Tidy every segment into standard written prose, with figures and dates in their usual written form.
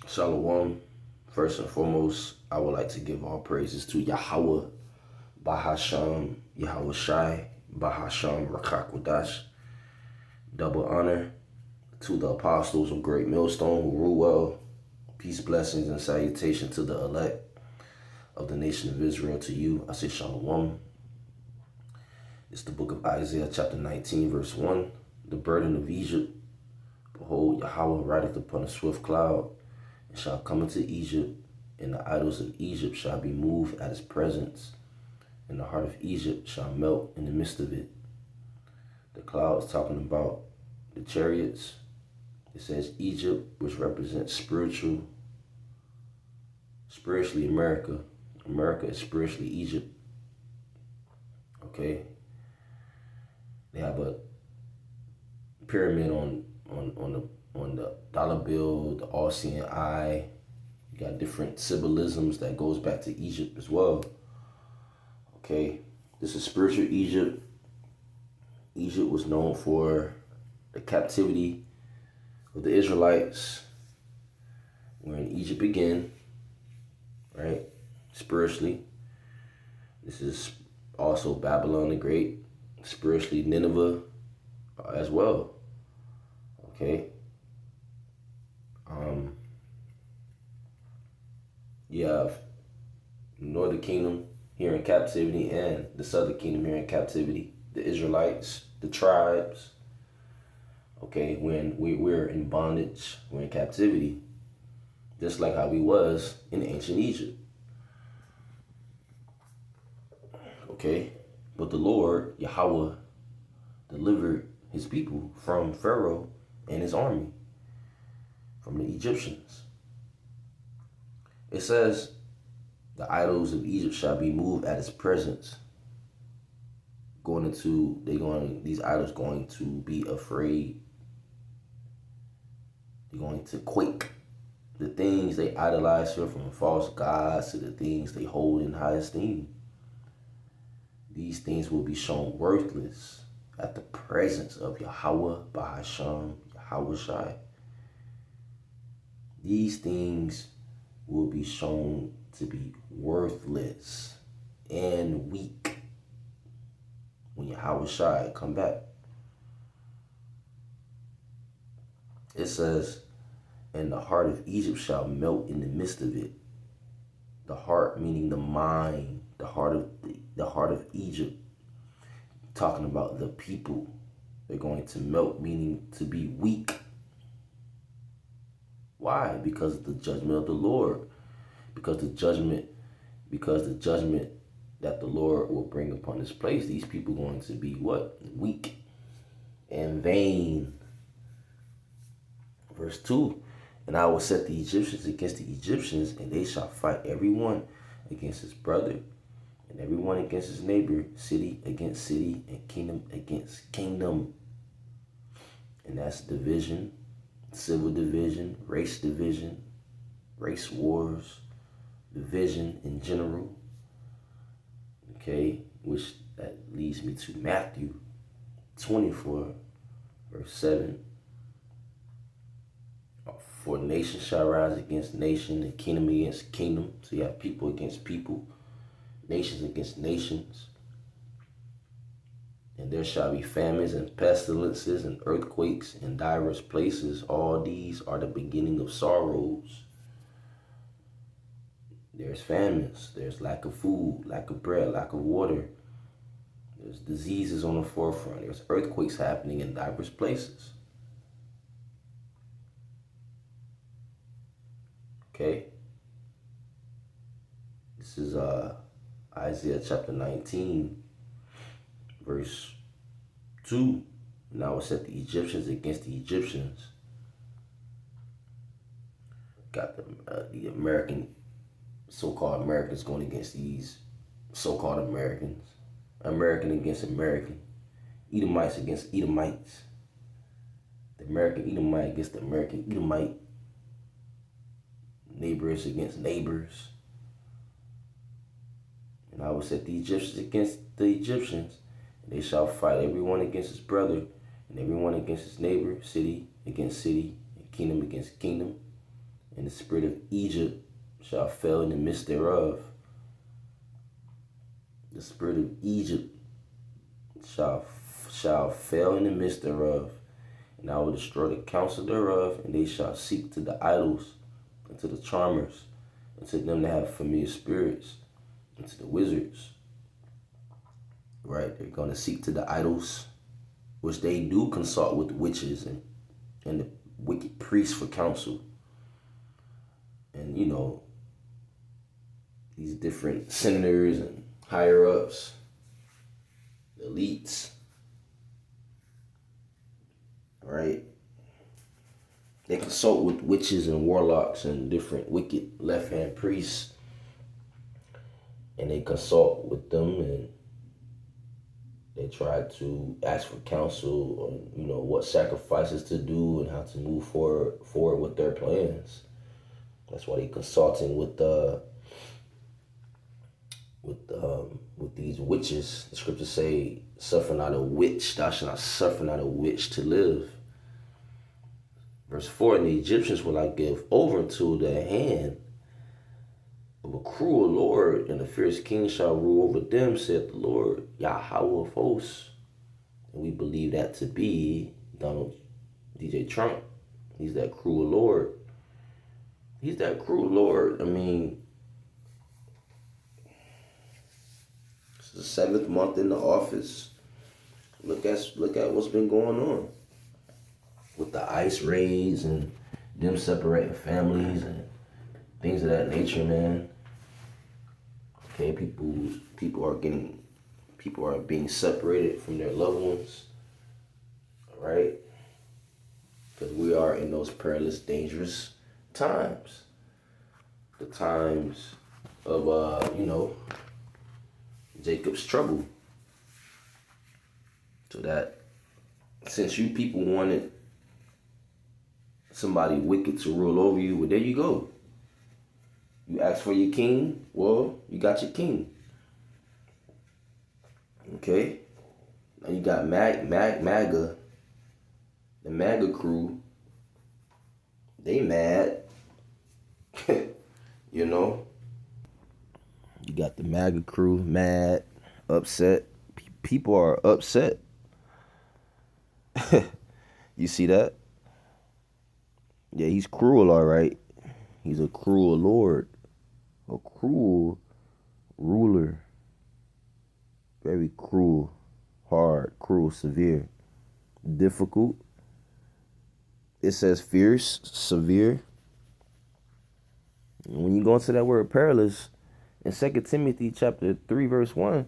Shalom. First and foremost, I would like to give all praises to Yahweh, Bahasham, Yahweh Shai, Bahasham Rakakwadash. Double honor to the apostles of Great Millstone who rule well. Peace, blessings, and salutation to the elect of the nation of Israel. To you, I say Shalom. It's the book of Isaiah, chapter 19, verse 1. The burden of Egypt. Behold, Yahweh rideth upon a swift cloud, and shall come into Egypt, and the idols of Egypt shall be moved at his presence, and the heart of Egypt shall melt in the midst of it. The cloud is talking about the chariots. It says Egypt, which represents spiritually America. America is spiritually Egypt. Okay. They have a pyramid on the dollar bill, the all-seeing eye. You got different symbolisms that goes back to Egypt as well. Okay, this is spiritual Egypt. Egypt was known for the captivity of the Israelites when Egypt began, right? Spiritually. This is also Babylon the Great, spiritually Nineveh as well. Okay. You have the northern kingdom here in captivity and the southern kingdom here in captivity. The Israelites, the tribes. Okay, when we're in bondage, we're in captivity, just like how we was in ancient Egypt. Okay, but the Lord, Yahweh, delivered his people from Pharaoh and his army, from the Egyptians. It says, the idols of Egypt shall be moved at his presence. These idols going to be afraid. They're going to quake. The things they idolize here, from false gods to the things they hold in high esteem. These things will be shown worthless at the presence of Yahweh, Bahasham, Yahweh Shai. These things will be shown to be worthless and weak when Yahweh Shai come back. It says, and the heart of Egypt shall melt in the midst of it. The heart meaning the mind, the heart of Egypt. Talking about the people. They're going to melt, meaning to be weak. Why? Because of the judgment of the Lord. Because the judgment that the Lord will bring upon this place, these people are going to be what? Weak and vain. Verse 2, and I will set the Egyptians against the Egyptians, and they shall fight every one against his brother, and every one against his neighbor, city against city, and kingdom against kingdom. And that's division, civil division, race wars, division in general. Okay, which that leads me to Matthew 24, verse 7. For nation shall rise against nation, and kingdom against kingdom. So you have people against people, nations against nations. And there shall be famines and pestilences and earthquakes in divers places. All these are the beginning of sorrows. There's famines, there's lack of food, lack of bread, lack of water. There's diseases on the forefront. There's earthquakes happening in diverse places. Okay? This is Isaiah chapter 19, verse 2. And I will set the Egyptians against the Egyptians. Got the so-called Americans going against these so-called Americans. American against American. Edomites against Edomites. The American Edomite against the American Edomite. Neighbors against neighbors. And I will set the Egyptians against the Egyptians, and they shall fight every one against his brother, and every one against his neighbor, city against city, and kingdom against kingdom. and the spirit of Egypt shall fail in the midst thereof. The spirit of Egypt shall fail in the midst thereof, and I will destroy the counsel thereof, and they shall seek to the idols, and to the charmers, and to them that have familiar spirits, and to the wizards. Right? They're going to seek to the idols, which they do consult with witches and the wicked priests for counsel. And, you know, these different senators and higher ups, elites, right? They consult with witches and warlocks and different wicked left-hand priests, and they consult with them, and they try to ask for counsel on, you know, what sacrifices to do and how to move forward with their plans. That's why they consulting with these witches. The scriptures say, "Suffer not a witch; thou shalt not suffer not a witch to live." Verse 4: And the Egyptians will I give over into the hand of a cruel lord, and a fierce king shall rule over them, saith the Lord, Yahweh of hosts. And we believe that to be Donald DJ Trump. He's that cruel lord. He's that cruel lord. I mean, it's the 7th month in the office. Look at what's been going on with the ICE raids and them separating families and things of that nature, man. Okay, people are being separated from their loved ones. All right, because we are in those perilous, dangerous times. The times of Jacob's trouble. So that since you people wanted somebody wicked to rule over you, well, there you go. You asked for your king, well, you got your king. Okay? Now you got MAGA, the MAGA crew. They mad. You know? You got the MAGA crew mad, upset. People are upset. You see that? Yeah, he's cruel, all right. He's a cruel lord. A cruel ruler. Very cruel, hard, cruel, severe, difficult. It says fierce, severe. And when you go into that word perilous, in 2 Timothy chapter 3, verse 1,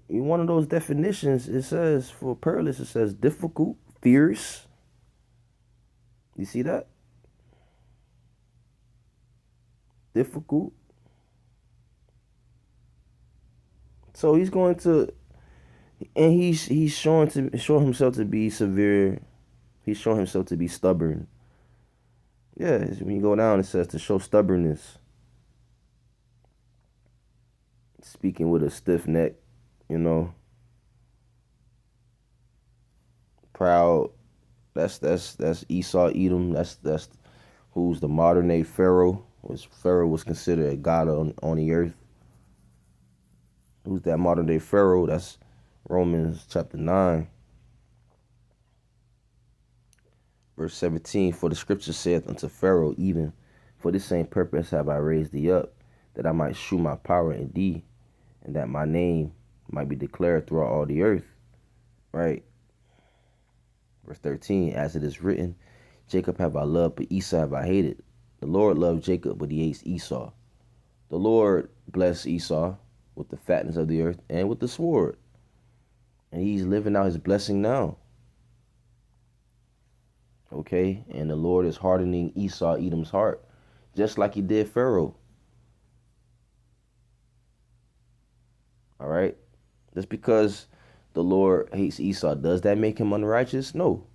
in one of those definitions, it says for perilous, it says difficult, fierce. You see that? Difficult. So he's going to, and he's showing himself to be severe. He's showing himself to be stubborn. Yeah, when you go down, it says to show stubbornness. Speaking with a stiff neck, you know. Proud. That's Esau, Edom. That's who's the modern day Pharaoh. Pharaoh was considered a god on the earth. Who's that modern day Pharaoh? That's Romans chapter 9. Verse 17, for the scripture saith unto Pharaoh, even for this same purpose have I raised thee up, that I might shew my power in thee, and that my name might be declared throughout all the earth. Right? Verse 13, as it is written, Jacob have I loved, but Esau have I hated. The Lord loved Jacob, but he hates Esau. The Lord blessed Esau with the fatness of the earth and with the sword. And he's living out his blessing now. Okay? And the Lord is hardening Esau, Edom's heart, just like he did Pharaoh. All right? Just because the Lord hates Esau, does that make him unrighteous? No.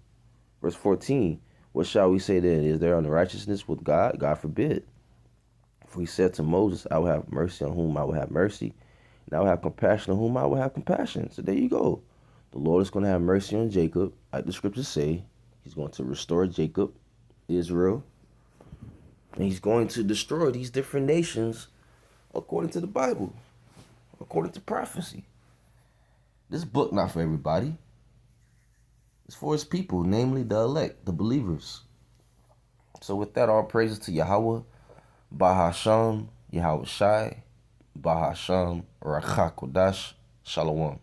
Verse 14, what shall we say then? Is there unrighteousness with God? God forbid. For he said to Moses, I will have mercy on whom I will have mercy, and I will have compassion on whom I will have compassion. So there you go. The Lord is going to have mercy on Jacob. Like the scriptures say, he's going to restore Jacob, Israel. And he's going to destroy these different nations according to the Bible, according to prophecy. This book not for everybody. It's for his people, namely the elect, the believers. So with that, all praises to Yahweh, Bahasham, Yahweh Shai, Bahasham, Rakha Kodash, Shalom.